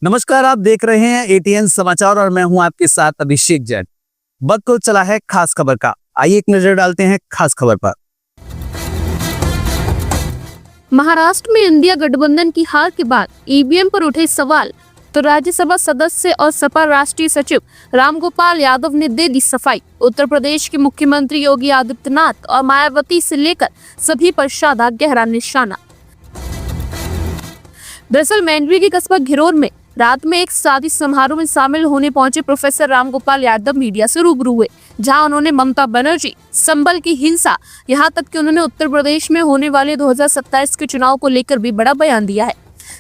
नमस्कार, आप देख रहे हैं एटीएन समाचार और मैं हूं आपके साथ अभिषेक जैन। वक्त तो चला है खास खबर का। आइए एक नजर डालते हैं खास खबर पर। महाराष्ट्र में इंडिया गठबंधन की हार के बाद ईवीएम पर उठे सवाल, तो राज्यसभा सदस्य और सपा राष्ट्रीय सचिव रामगोपाल यादव ने दे दी सफाई। उत्तर प्रदेश के मुख्यमंत्री योगी आदित्यनाथ और मायावती से लेकर सभी पर साधा गहरा निशाना। दरअसल मैंडवी के कस्बा घिरोर में रात में एक शादी समारोह में शामिल होने पहुंचे प्रोफेसर रामगोपाल यादव मीडिया से रूबरू हुए, जहां उन्होंने ममता बनर्जी, संबल की हिंसा, यहां तक कि उन्होंने उत्तर प्रदेश में होने वाले 2027 के चुनाव को लेकर भी बड़ा बयान दिया है।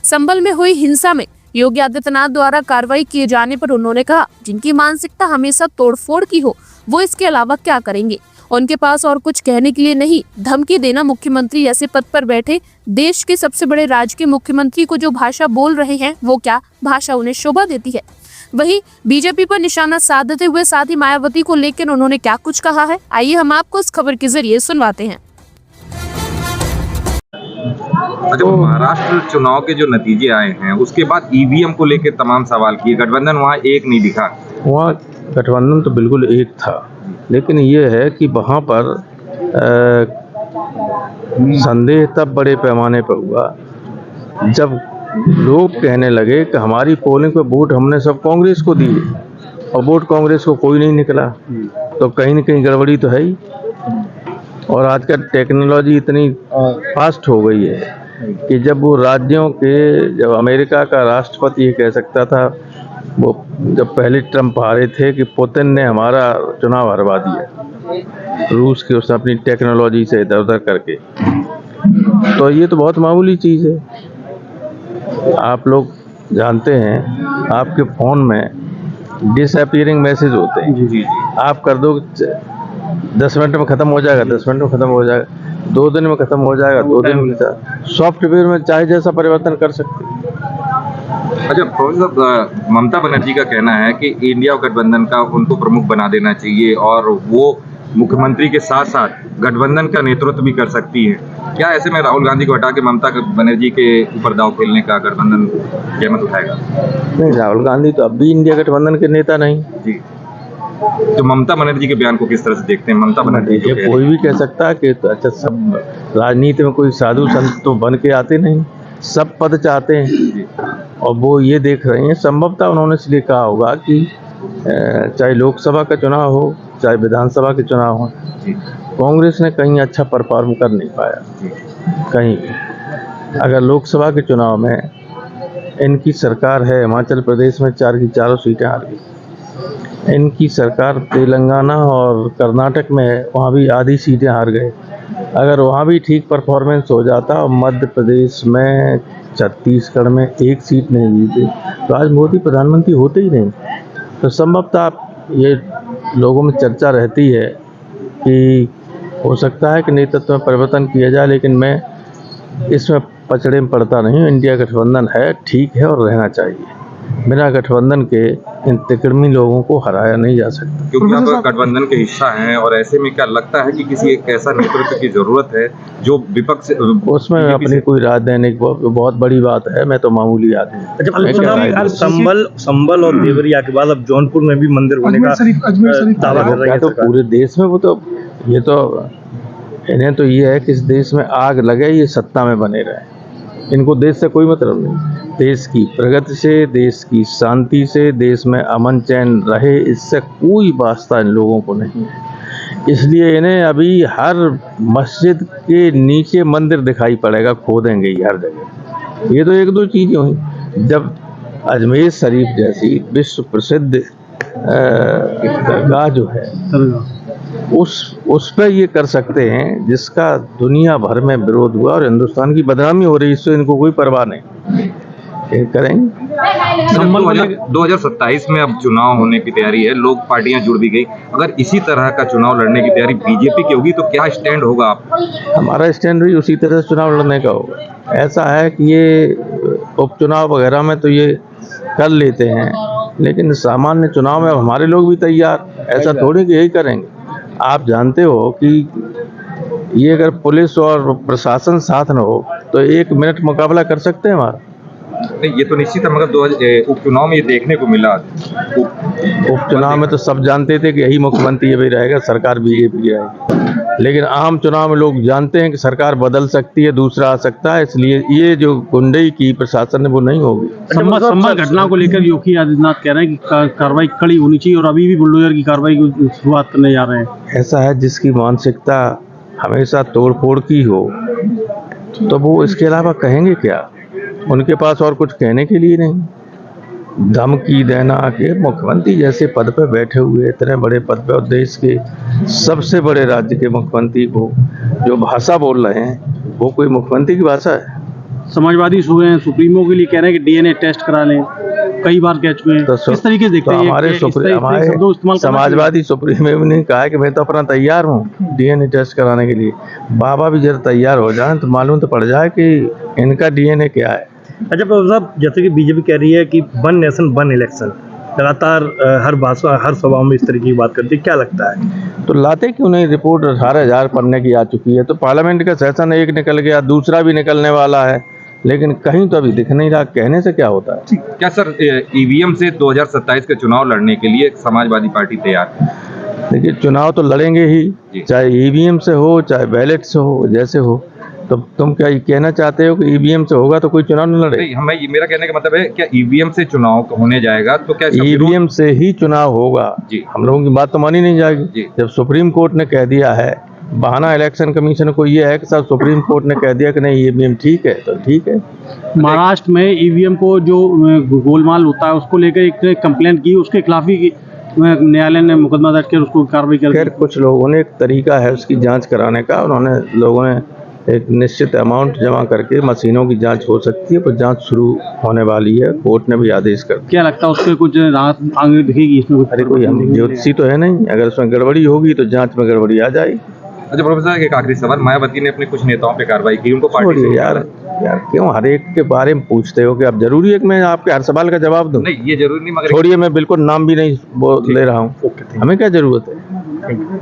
संबल में हुई हिंसा में योगी आदित्यनाथ द्वारा कार्रवाई किए जाने पर उन्होंने कहा, जिनकी मानसिकता हमेशा तोड़फोड़ की हो वो इसके अलावा क्या करेंगे। उनके पास और कुछ कहने के लिए नहीं, धमकी देना मुख्यमंत्री ऐसे पद पर बैठे देश के सबसे बड़े राज्य के मुख्यमंत्री को जो भाषा बोल रहे हैं वो क्या भाषा उन्हें शोभा देती है। वहीं बीजेपी पर निशाना साधते हुए साथ ही मायावती को लेकर उन्होंने क्या कुछ कहा है, आइए हम आपको इस खबर के जरिए सुनवाते हैं। अच्छा, महाराष्ट्र चुनाव के जो नतीजे आए हैं उसके बाद ईवीएम को लेकर तमाम सवाल किए। गठबंधन वहाँ एक नहीं दिखा। वहाँ गठबंधन तो बिल्कुल एक था, लेकिन ये है कि वहाँ पर संदेह तब बड़े पैमाने पर हुआ जब लोग कहने लगे कि हमारी पोलिंग पे वोट हमने सब कांग्रेस को दिए और वोट कांग्रेस को कोई नहीं निकला, तो कहीं न कहीं गड़बड़ी तो है ही। और आजकल टेक्नोलॉजी इतनी फास्ट हो गई है कि जब वो राज्यों के, जब अमेरिका का राष्ट्रपति ये कह सकता था, वो जब पहले ट्रम्प हारे थे कि पुतिन ने हमारा चुनाव हरवा दिया रूस के उसने अपनी टेक्नोलॉजी से इधर उधर करके, तो ये तो बहुत मामूली चीज़ है। आप लोग जानते हैं आपके फ़ोन में डिसअपीयरिंग मैसेज होते हैं, आप कर दो 10 मिनट में ख़त्म हो जाएगा, 10 मिनट में ख़त्म हो जाएगा, 2 दिन में ख़त्म हो जाएगा, 2 दिन में। सॉफ्टवेयर में चाहे जैसा परिवर्तन कर सकते हैं। अच्छा प्रोफेसर, ममता बनर्जी का कहना है कि इंडिया गठबंधन का उनको प्रमुख बना देना चाहिए और वो मुख्यमंत्री के साथ साथ गठबंधन का नेतृत्व भी कर सकती है। क्या ऐसे में राहुल गांधी को हटा के ममता बनर्जी के ऊपर दांव खेलने का गठबंधन कीमत उठाएगा? नहीं, राहुल गांधी तो अब भी इंडिया गठबंधन के नेता नहीं जी, तो ममता बनर्जी के बयान को किस तरह से देखते हैं? ममता बनर्जी कोई भी कह सकता है कि तो अच्छा, सब राजनीति में कोई साधु संत तो बन के आते नहीं, सब पद चाहते हैं और वो ये देख रहे हैं। संभवतः उन्होंने इसलिए कहा होगा कि चाहे लोकसभा का चुनाव हो चाहे विधानसभा के चुनाव हो, कांग्रेस ने कहीं अच्छा परफॉर्म कर नहीं पाया कहीं। अगर लोकसभा के चुनाव में इनकी सरकार है, हिमाचल प्रदेश में 4 की 4 सीटें हार गई, इनकी सरकार तेलंगाना और कर्नाटक में है, वहाँ भी आधी सीटें हार गए। अगर वहाँ भी ठीक परफॉर्मेंस हो जाता और मध्य प्रदेश में, छत्तीसगढ़ में 1 सीट नहीं जीते तो आज मोदी प्रधानमंत्री होते ही नहीं। तो संभवतः ये लोगों में चर्चा रहती है कि हो सकता है कि नेतृत्व में परिवर्तन किया जाए, लेकिन मैं इसमें पचड़े में पड़ता नहीं हूँ। इंडिया गठबंधन है, ठीक है और रहना चाहिए। बिना गठबंधन के इन तिकड़मी लोगों को हराया नहीं जा सकता, क्योंकि आप गठबंधन के हिस्सा हैं। और ऐसे में क्या लगता है कि किसी एक ऐसा नेतृत्व की जरूरत है जो विपक्ष, उसमें अपनी कोई राजनीतिक बहुत बड़ी बात है, मैं तो मामूली आदमी। संबल और देवरिया के बाद अब जौनपुर में भी मंदिर होने का दावा कर रही है तो पूरे देश में। वो तो ये तो इन्हें तो ये है कि इस देश में आग लगे, ये सत्ता में बने रहे। इनको देश से कोई मतलब नहीं। देश की प्रगति से, देश की शांति से, देश में अमन चैन रहे, इससे कोई वास्ता इन लोगों को नहीं है। इसलिए इन्हें अभी हर मस्जिद के नीचे मंदिर दिखाई पड़ेगा, खोदेंगे ही हर जगह। ये तो 1-2 चीज़ें हुई। जब अजमेर शरीफ जैसी विश्व प्रसिद्ध दरगाह जो है उस पर ये कर सकते हैं जिसका दुनिया भर में विरोध हुआ और हिंदुस्तान की बदनामी हो रही, इससे इनको कोई परवाह नहीं, ये करेंगे। 2027 में अब चुनाव होने की तैयारी है, लोग पार्टियां जुड़ भी गई। अगर इसी तरह का चुनाव लड़ने की तैयारी बीजेपी की होगी तो क्या स्टैंड होगा आप? हमारा स्टैंड भी उसी तरह से चुनाव लड़ने का होगा। ऐसा है कि ये उपचुनाव वगैरह में तो ये कर लेते हैं, लेकिन सामान्य चुनाव में हमारे लोग भी तैयार, ऐसा थोड़ी कि यही करेंगे। आप जानते हो कि ये अगर पुलिस और प्रशासन साथ न हो तो 1 मिनट मुकाबला कर सकते हैं हमारा? नहीं, ये तो निश्चित है, मगर उपचुनाव में ये देखने को मिला। उपचुनाव में तो सब जानते थे कि यही मुख्यमंत्री अभी रहेगा, सरकार बीजेपी की रहेगी। लेकिन आम चुनाव में लोग जानते हैं कि सरकार बदल सकती है, दूसरा आ सकता है, इसलिए ये जो गुंडई की प्रशासन है वो नहीं होगी। संभल घटना को लेकर योगी आदित्यनाथ कह रहे हैं कि कार्रवाई कड़ी होनी चाहिए और अभी भी बुलडोजर की कार्रवाई की शुरुआत करने जा रहे हैं। ऐसा है जिसकी मानसिकता हमेशा तोड़फोड़ की हो तो वो इसके अलावा कहेंगे क्या, उनके पास और कुछ कहने के लिए नहीं। धमकी देना कि मुख्यमंत्री जैसे पद पे बैठे हुए, इतने बड़े पद पे और देश के सबसे बड़े राज्य के मुख्यमंत्री को जो भाषा बोल रहे हैं वो कोई मुख्यमंत्री की भाषा है? समाजवादी सुप्रीमो के लिए कह रहे हैं कि डीएनए टेस्ट करा लें, कई बार कह चुके हैं। तो किस तरीके से देखते हैं? हमारे समाजवादी सुप्रीमो ने कहा है कि मैं तो अपना तैयार हूँ डीएनए टेस्ट कराने के लिए। बाबा भी जरा तैयार हो जाए तो मालूम तो पड़ जाए कि इनका डीएनए क्या है। अच्छा प्रभु साहब, जैसे कि बीजेपी कह रही है कि वन नेशन वन इलेक्शन, लगातार हर भाषा हर सभाओं में इस तरीके की बात करती है, क्या लगता है? तो लाते क्यों नहीं? रिपोर्ट 18,000 पन्ने की आ चुकी है। तो पार्लियामेंट का सेशन एक निकल गया, दूसरा भी निकलने वाला है, लेकिन कहीं तो अभी दिख नहीं रहा। कहने से क्या होता है? क्या सर ईवीएम से 2027 के चुनाव लड़ने के लिए समाजवादी पार्टी तैयार है? देखिए, चुनाव तो लड़ेंगे ही, चाहे ईवीएम से हो चाहे बैलेट से हो, जैसे हो। तो तुम क्या कहना चाहते हो कि ईवीएम से होगा तो कोई चुनाव न लड़े? नहीं, हमें मेरा कहने का मतलब है, क्या ईवीएम से चुनाव होने जाएगा तो क्या ईवीएम से ही चुनाव होगा? जी, हम लोगों की बात तो मानी नहीं जाएगी। जब सुप्रीम कोर्ट ने कह दिया है, बहाना इलेक्शन कमीशन को ये है कि साहब सुप्रीम कोर्ट ने कह दिया कि नहीं ईवीएम ठीक है तो ठीक है। महाराष्ट्र में ईवीएम को जो गोलमाल होता है उसको लेकर एक कंप्लेंट की, उसके खिलाफ ही न्यायालय ने मुकदमा दर्ज कर उसको कार्रवाई कर। खैर, कुछ लोगों ने एक तरीका है उसकी जांच कराने का, उन्होंने लोगों ने एक निश्चित अमाउंट जमा करके मशीनों की जांच हो सकती है, पर जांच शुरू होने वाली है। कोर्ट ने भी आदेश कर दिया। क्या लगता है उसके कुछ राहत आगे दिखेगी इसमें? अरे कोई हम ज्योतिषी तो है नहीं, अगर उसमें गड़बड़ी होगी तो जांच में गड़बड़ी आ जाएगी। अच्छा प्रोफेसर, एक आखिरी सवाल, मायावती ने अपने कुछ नेताओं पे कार्रवाई की, उनको पार्टी से यार क्यों हर एक के बारे में पूछते हो कि अब जरूरी है कि मैं आपके हर सवाल का जवाब दूं? नहीं, ये जरूरी नहीं, मगर छोड़िए, मैं बिल्कुल नाम भी नहीं ले रहा हूँ, हमें क्या जरूरत है।